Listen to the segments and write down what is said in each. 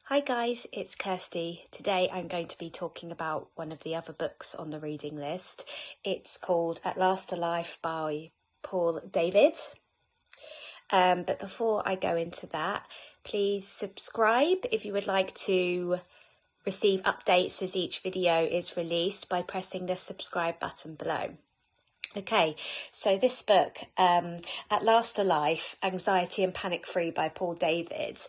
Hi guys, it's Kirsty. Today I'm going to be talking about one of the other books on the reading list. It's called At Last Alive by Paul David. But before I go into that, please subscribe if you would like to receive updates as each video is released by pressing the subscribe button below. Okay, so this book, At Last Alive, Anxiety and Panic Free by Paul David.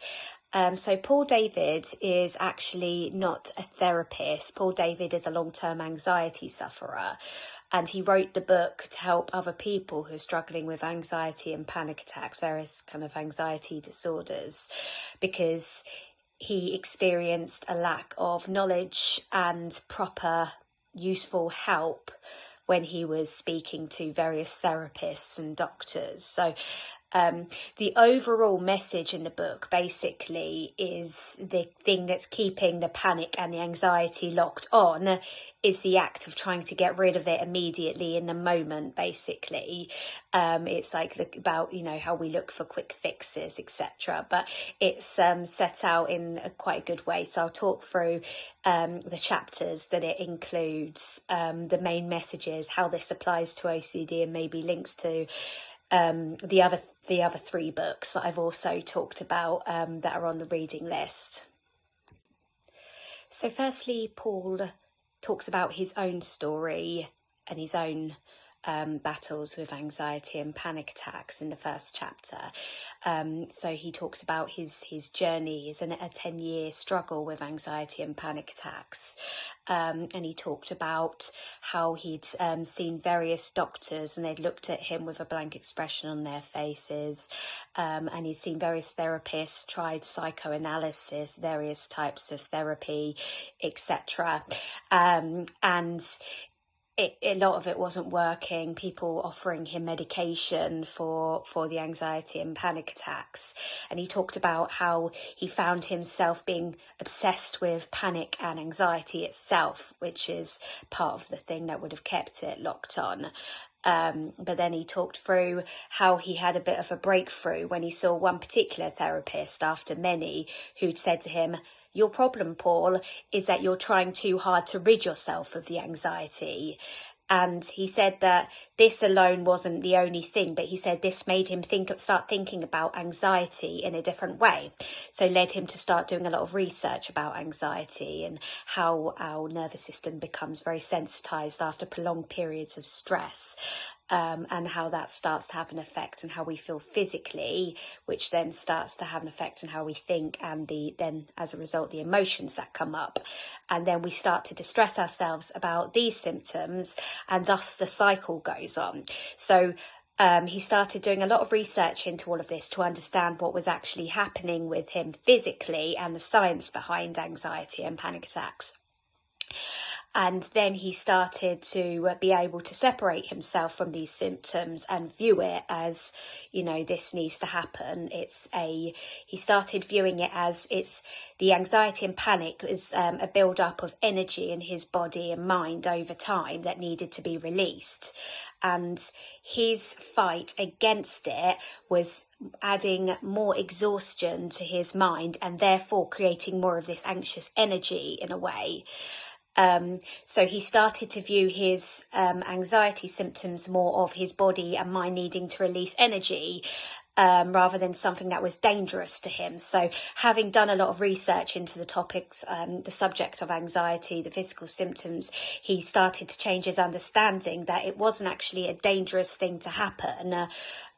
So Paul David is actually not a therapist. Paul David is a long-term anxiety sufferer, and he wrote the book to help other people who are struggling with anxiety and panic attacks, various kind of anxiety disorders, because he experienced a lack of knowledge and proper useful help when he was speaking to various therapists and doctors. So the overall message in the book basically is the thing that's keeping the panic and the anxiety locked on is the act of trying to get rid of it immediately in the moment, basically. It's like about, how we look for quick fixes, etc. But it's set out in a quite a good way. So I'll talk through the chapters that it includes, the main messages, how this applies to OCD, and maybe links to the other three books that I've also talked about that are on the reading list. So firstly, Paul talks about his own story and his own battles with anxiety and panic attacks in the first chapter. So he talks about his journey, a 10-year struggle with anxiety and panic attacks. And he talked about how he'd seen various doctors and they'd looked at him with a blank expression on their faces. And he'd seen various therapists, tried psychoanalysis, various types of therapy, etc. And a lot of it wasn't working, people offering him medication for the anxiety and panic attacks. And he talked about how he found himself being obsessed with panic and anxiety itself, which is part of the thing that would have kept it locked on. But then he talked through how he had a bit of a breakthrough when he saw one particular therapist after many who'd said to him, "Your problem, Paul, is that you're trying too hard to rid yourself of the anxiety." And he said that this alone wasn't the only thing, but he said this made him start thinking about anxiety in a different way. So led him to start doing a lot of research about anxiety and how our nervous system becomes very sensitized after prolonged periods of stress. And how that starts to have an effect on how we feel physically, which then starts to have an effect on how we think, and then as a result the emotions that come up, and then we start to distress ourselves about these symptoms, and thus the cycle goes on. So he started doing a lot of research into all of this to understand what was actually happening with him physically and the science behind anxiety and panic attacks. And then he started to be able to separate himself from these symptoms and view it as, this needs to happen. He started viewing it as the anxiety and panic is a build-up of energy in his body and mind over time that needed to be released. And his fight against it was adding more exhaustion to his mind and therefore creating more of this anxious energy in a way. So he started to view his anxiety symptoms more of his body and mind needing to release energy rather than something that was dangerous to him. So having done a lot of research into the topics, the subject of anxiety, the physical symptoms, he started to change his understanding that it wasn't actually a dangerous thing to happen.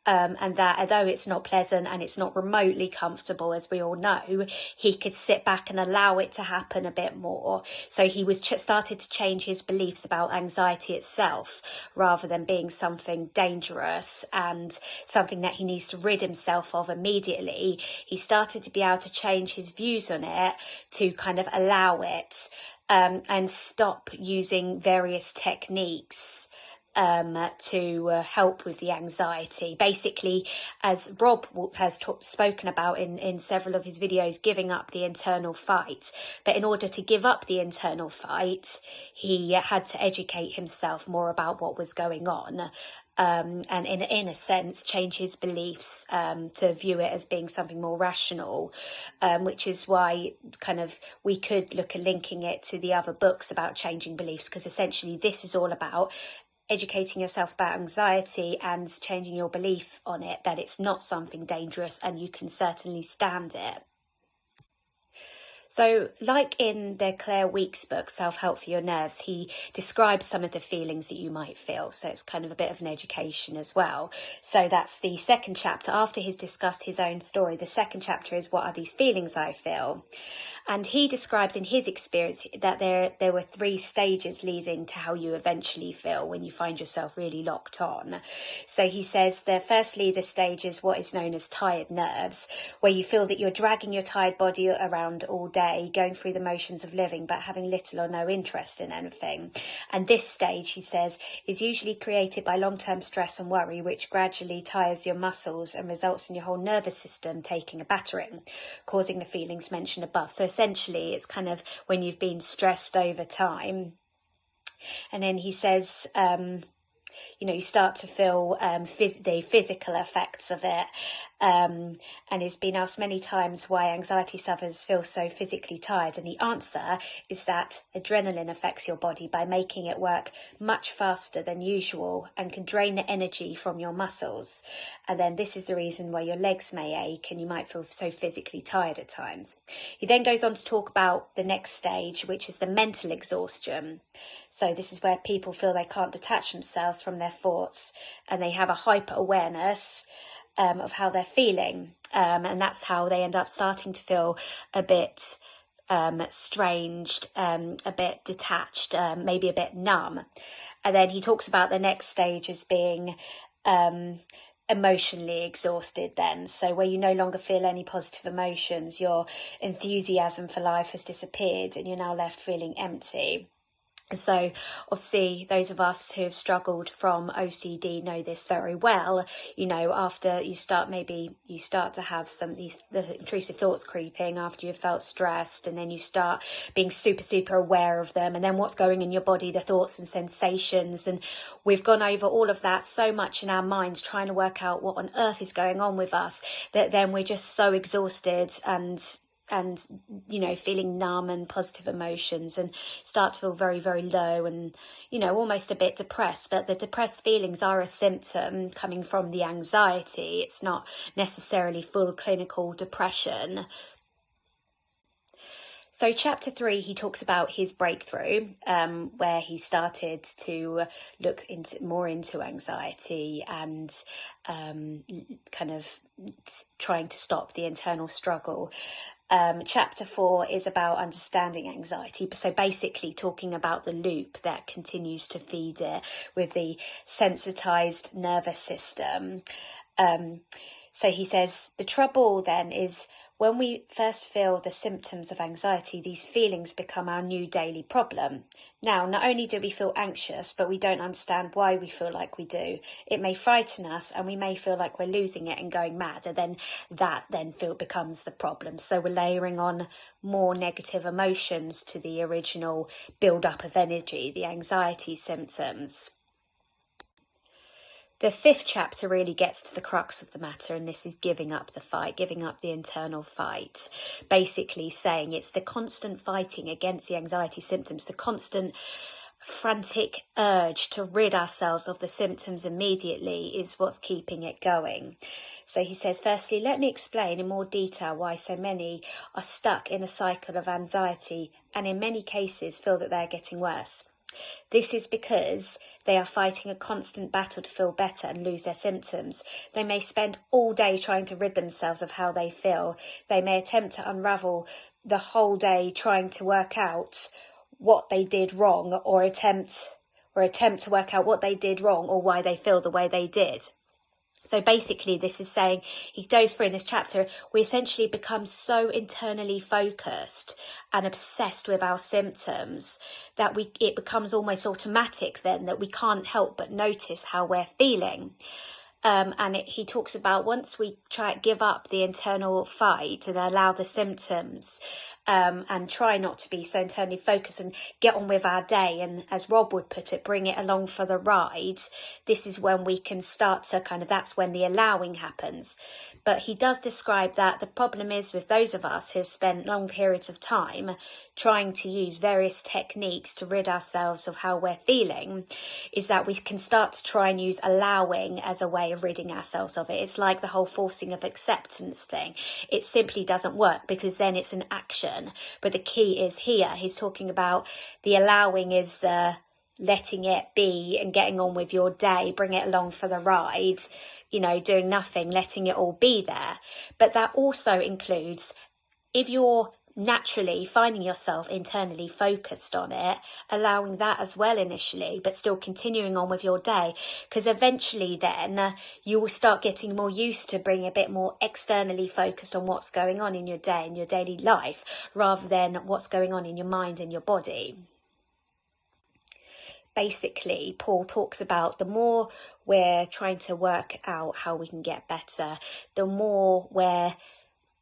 And that although it's not pleasant and it's not remotely comfortable, as we all know, he could sit back and allow it to happen a bit more. So he was started to change his beliefs about anxiety itself, rather than being something dangerous and something that he needs to rid himself of immediately. He started to be able to change his views on it to kind of allow it and stop using various techniques to help with the anxiety. Basically, as Rob has spoken about in several of his videos, giving up the internal fight. But in order to give up the internal fight, he had to educate himself more about what was going on. and in a sense change his beliefs to view it as being something more rational, which is why kind of we could look at linking it to the other books about changing beliefs, because essentially this is all about educating yourself about anxiety and changing your belief on it, that it's not something dangerous and you can certainly stand it. So, like in the Claire Weekes book, Self-Help for Your Nerves, he describes some of the feelings that you might feel. So it's kind of a bit of an education as well. So that's the second chapter. After he's discussed his own story, the second chapter is, what are these feelings I feel? And he describes in his experience that there were 3 stages leading to how you eventually feel when you find yourself really locked on. So he says firstly, the stage is what is known as tired nerves, where you feel that you're dragging your tired body around all day, going through the motions of living, but having little or no interest in anything. And this stage, he says, is usually created by long-term stress and worry, which gradually tires your muscles and results in your whole nervous system taking a battering, causing the feelings mentioned above. So essentially, it's kind of when you've been stressed over time. And then he says, you start to feel the physical effects of it. And he's been asked many times why anxiety sufferers feel so physically tired. And the answer is that adrenaline affects your body by making it work much faster than usual and can drain the energy from your muscles. And then this is the reason why your legs may ache and you might feel so physically tired at times. He then goes on to talk about the next stage, which is the mental exhaustion. So this is where people feel they can't detach themselves from their thoughts and they have a hyper awareness of how they're feeling, and that's how they end up starting to feel a bit strange, a bit detached, maybe a bit numb. And then he talks about the next stage as being emotionally exhausted then, so where you no longer feel any positive emotions, your enthusiasm for life has disappeared and you're now left feeling empty. So obviously those of us who have struggled from OCD know this very well. After you start to have the intrusive thoughts creeping after you've felt stressed, and then you start being super, super aware of them, and then what's going in your body, the thoughts and sensations. And we've gone over all of that so much in our minds trying to work out what on earth is going on with us, that then we're just so exhausted and feeling numb and positive emotions, and start to feel very, very low and, almost a bit depressed. But the depressed feelings are a symptom coming from the anxiety. It's not necessarily full clinical depression. So chapter 3, he talks about his breakthrough, where he started to look more into anxiety and kind of trying to stop the internal struggle. Chapter 4 is about understanding anxiety. So basically talking about the loop that continues to feed it with the sensitized nervous system. So he says, the trouble then is when we first feel the symptoms of anxiety, these feelings become our new daily problem. Now, not only do we feel anxious, but we don't understand why we feel like we do. It may frighten us and we may feel like we're losing it and going mad, and then that becomes the problem. So we're layering on more negative emotions to the original build-up of energy, the anxiety symptoms. The 5th chapter really gets to the crux of the matter, and this is giving up the fight, giving up the internal fight. Basically saying it's the constant fighting against the anxiety symptoms, the constant frantic urge to rid ourselves of the symptoms immediately is what's keeping it going. So he says, firstly, let me explain in more detail why so many are stuck in a cycle of anxiety and in many cases feel that they're getting worse. This is because they are fighting a constant battle to feel better and lose their symptoms. They may spend all day trying to rid themselves of how they feel. They may attempt to unravel the whole day trying to work out what they did wrong, or attempt to work out what they did wrong or why they feel the way they did. So basically this is saying, he goes through in this chapter, we essentially become so internally focused and obsessed with our symptoms that it becomes almost automatic then that we can't help but notice how we're feeling. He talks about once we try to give up the internal fight and allow the symptoms and try not to be so internally focused and get on with our day. And as Rob would put it, bring it along for the ride. This is when we can start to that's when the allowing happens. But he does describe that the problem is with those of us who have spent long periods of time trying to use various techniques to rid ourselves of how we're feeling, is that we can start to try and use allowing as a way of ridding ourselves of it. It's like the whole forcing of acceptance thing. It simply doesn't work, because then it's an action. But the key is here, he's talking about the allowing is the letting it be and getting on with your day, bring it along for the ride, doing nothing, letting it all be there. But that also includes, if you're naturally finding yourself internally focused on it, allowing that as well initially, but still continuing on with your day, because eventually then you will start getting more used to being a bit more externally focused on what's going on in your day, in your daily life, rather than what's going on in your mind and your body. Basically, Paul talks about the more we're trying to work out how we can get better, the more we're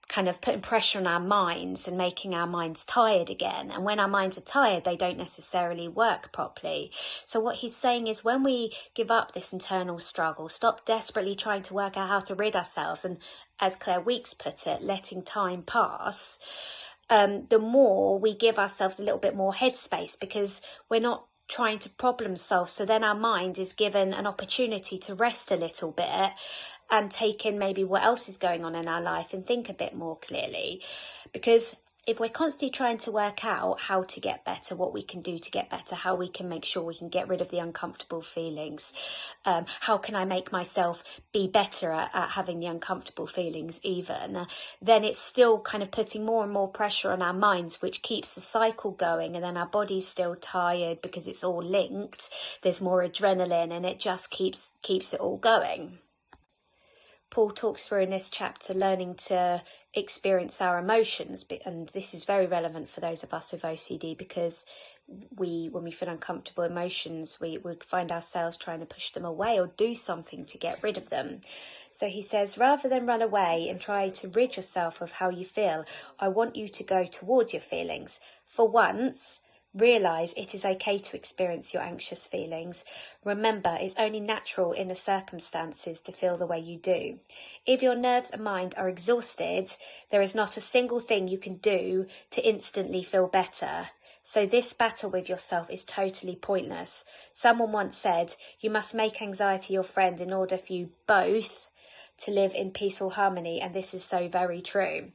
kind of putting pressure on our minds and making our minds tired again. And when our minds are tired, they don't necessarily work properly. So what he's saying is, when we give up this internal struggle, stop desperately trying to work out how to rid ourselves, and as Claire Weeks put it, letting time pass, the more we give ourselves a little bit more headspace, because we're not trying to problem solve. So then our mind is given an opportunity to rest a little bit and take in maybe what else is going on in our life and think a bit more clearly. Because if we're constantly trying to work out how to get better, what we can do to get better, how we can make sure we can get rid of the uncomfortable feelings, how can I make myself be better at having the uncomfortable feelings even, then it's still kind of putting more and more pressure on our minds, which keeps the cycle going, and then our body's still tired because it's all linked. There's more adrenaline, and it just keeps it all going. Paul talks through in this chapter learning to experience our emotions, and this is very relevant for those of us with OCD, because when we feel uncomfortable emotions, we find ourselves trying to push them away or do something to get rid of them. So he says, rather than run away and try to rid yourself of how you feel, I want you to go towards your feelings. For once, realise it is okay to experience your anxious feelings. Remember, it's only natural in the circumstances to feel the way you do. If your nerves and mind are exhausted, there is not a single thing you can do to instantly feel better. So this battle with yourself is totally pointless. Someone once said, you must make anxiety your friend in order for you both to live in peaceful harmony, and this is so very true.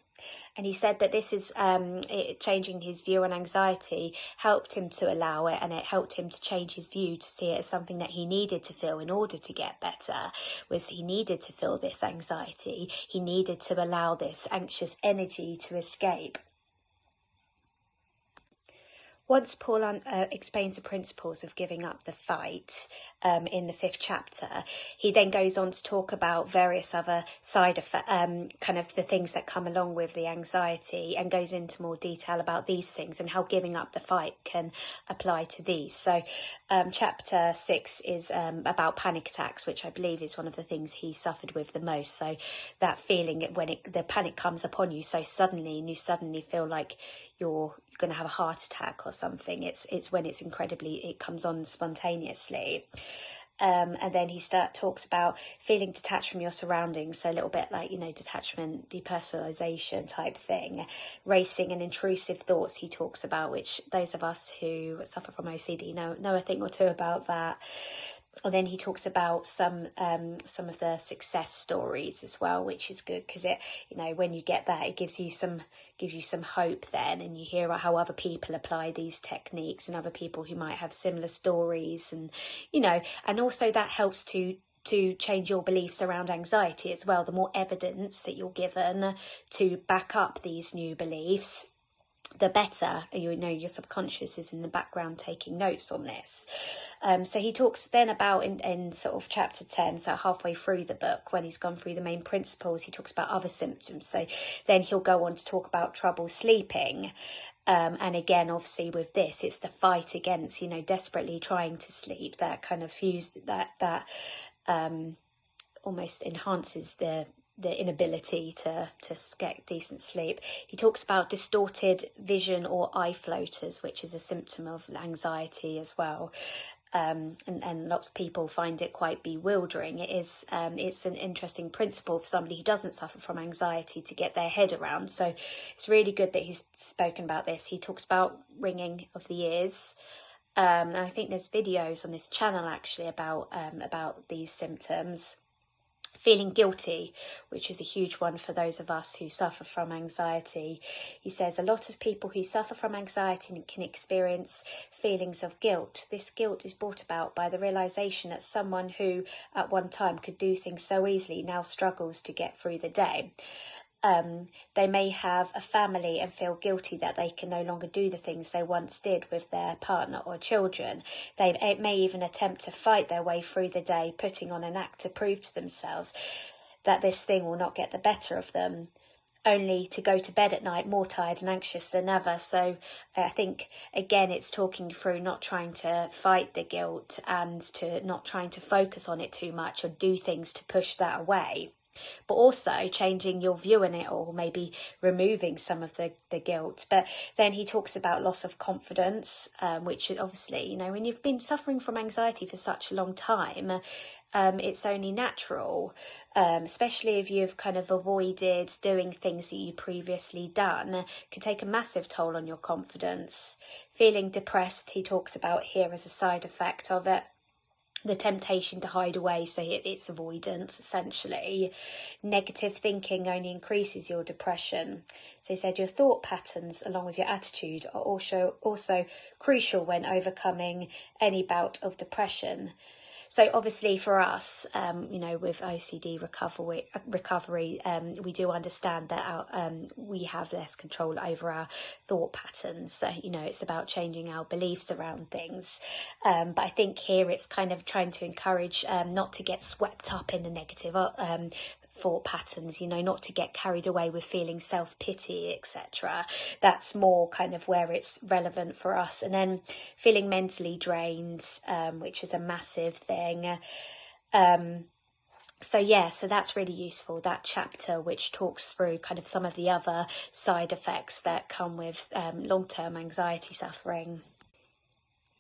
And he said that this is changing his view on anxiety helped him to allow it, and it helped him to change his view to see it as something that he needed to feel in order to get better. Was he needed to feel this anxiety. He needed to allow this anxious energy to escape. Once Paul explains the principles of giving up the fight in the 5th chapter, he then goes on to talk about various other side effects, kind of the things that come along with the anxiety, and goes into more detail about these things and how giving up the fight can apply to these. So chapter 6 is about panic attacks, which I believe is one of the things he suffered with the most. So that feeling when the panic comes upon you so suddenly, and you suddenly feel like you're going to have a heart attack or something. It's when it comes on spontaneously. And then he talks about feeling detached from your surroundings, so a little bit like, detachment, depersonalization type thing. Racing and intrusive thoughts he talks about, which those of us who suffer from OCD know a thing or two about that. And then he talks about some of the success stories as well, which is good, because it, when you get that, it gives you some hope then, and you hear about how other people apply these techniques and other people who might have similar stories, and and also that helps to change your beliefs around anxiety as well. The more evidence that you're given to back up these new beliefs, the better. Your subconscious is in the background taking notes on this. So he talks then about in sort of chapter 10, so halfway through the book, when he's gone through the main principles, he talks about other symptoms. So then he'll go on to talk about trouble sleeping. And again, obviously with this, it's the fight against, desperately trying to sleep, that kind of almost enhances the the inability to get decent sleep. He talks about distorted vision or eye floaters, which is a symptom of anxiety as well. And lots of people find it quite bewildering. It's an interesting principle for somebody who doesn't suffer from anxiety to get their head around. So it's really good that he's spoken about this. He talks about ringing of the ears. And I think there's videos on this channel actually about these symptoms. Feeling guilty, which is a huge one for those of us who suffer from anxiety. He says a lot of people who suffer from anxiety can experience feelings of guilt. This guilt is brought about by the realization that someone who at one time could do things so easily now struggles to get through the day. They may have a family and feel guilty that they can no longer do the things they once did with their partner or children. They may even attempt to fight their way through the day, putting on an act to prove to themselves that this thing will not get the better of them, only to go to bed at night more tired and anxious than ever. So I think, again, it's talking through not trying to fight the guilt and to not trying to focus on it too much or do things to push that away, but also changing your view on it, or maybe removing some of the guilt. But then he talks about loss of confidence, which obviously, you know, when you've been suffering from anxiety for such a long time, it's only natural, especially if you've kind of avoided doing things that you previously done, can take a massive toll on your confidence. Feeling depressed, he talks about here as a side effect of it. The temptation to hide away, so it's avoidance essentially. Negative thinking only increases your depression. So he said your thought patterns along with your attitude are also crucial when overcoming any bout of depression. So obviously for us, you know, with OCD recovery, we do understand that we have less control over our thought patterns. So, you know, it's about changing our beliefs around things. But I think here it's kind of trying to encourage not to get swept up in the negative thought patterns, you know, not to get carried away with feeling self-pity, etc. That's more kind of where it's relevant for us. And then feeling mentally drained, which is a massive thing. So that's really useful, that chapter, which talks through kind of some of the other side effects that come with long-term anxiety suffering.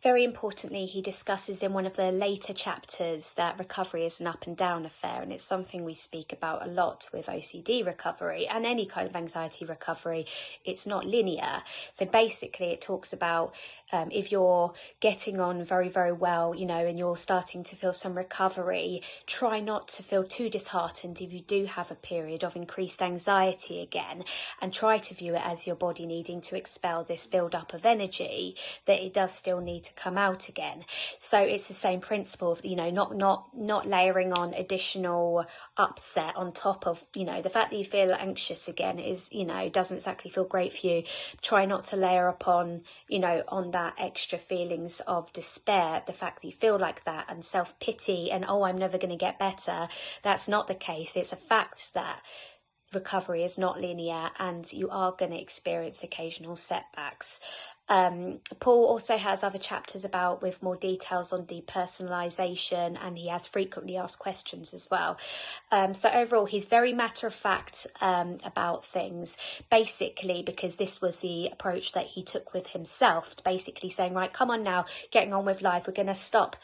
Very importantly, he discusses in one of the later chapters that recovery is an up and down affair, and it's something we speak about a lot with OCD recovery and any kind of anxiety recovery. It's not linear. So basically it talks about if you're getting on very, very well, you know, and you're starting to feel some recovery, try not to feel too disheartened if you do have a period of increased anxiety again, and try to view it as your body needing to expel this build-up of energy, that it does still need to come out again. So it's the same principle of, you know, not layering on additional upset on top of, you know, the fact that you feel anxious again is, you know, doesn't exactly feel great for you. Try not to layer upon, you know, on that extra feelings of despair, the fact that you feel like that, and self-pity and, oh, I'm never going to get better. That's not the case. It's a fact that recovery is not linear and you are going to experience occasional setbacks. Paul also has other chapters about with more details on depersonalization, and he has frequently asked questions as well. So overall, he's very matter of fact about things, basically because this was the approach that he took with himself, basically saying, right, come on now, getting on with life. We're going to stop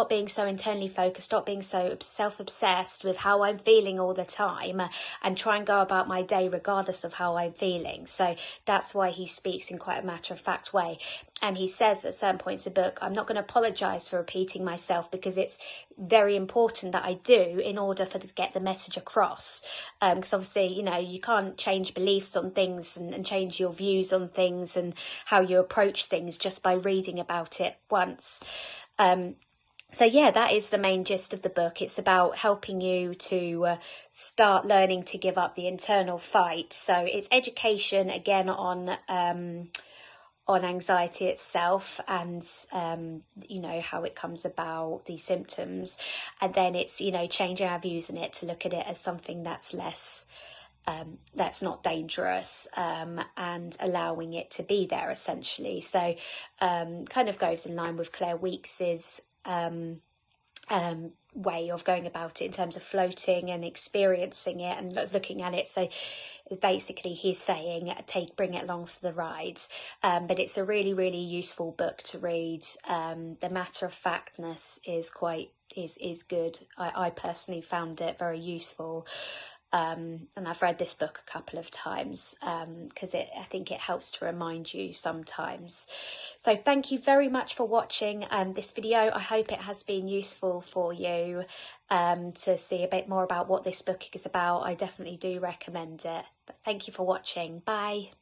being so internally focused, stop being so self-obsessed with how I'm feeling all the time, and try and go about my day regardless of how I'm feeling. So that's why he speaks in quite a matter of fact way. And he says at certain points in the book, I'm not going to apologize for repeating myself, because it's very important that I do in order to get the message across. Because obviously, you know, you can't change beliefs on things and change your views on things and how you approach things just by reading about it once. So yeah, that is the main gist of the book. It's about helping you to start learning to give up the internal fight. So it's education again on anxiety itself, and you know, how it comes about, the symptoms, and then it's, you know, changing our views on it to look at it as something that's less that's not dangerous, and allowing it to be there essentially. So kind of goes in line with Claire Weeks's way of going about it in terms of floating and experiencing it and looking at it. So basically he's saying bring it along for the ride, but it's a really, really useful book to read. The matter of factness is good. I personally found it very useful. And I've read this book a couple of times because I think it helps to remind you sometimes. So thank you very much for watching this video. I hope it has been useful for you to see a bit more about what this book is about. I definitely do recommend it. But thank you for watching. Bye.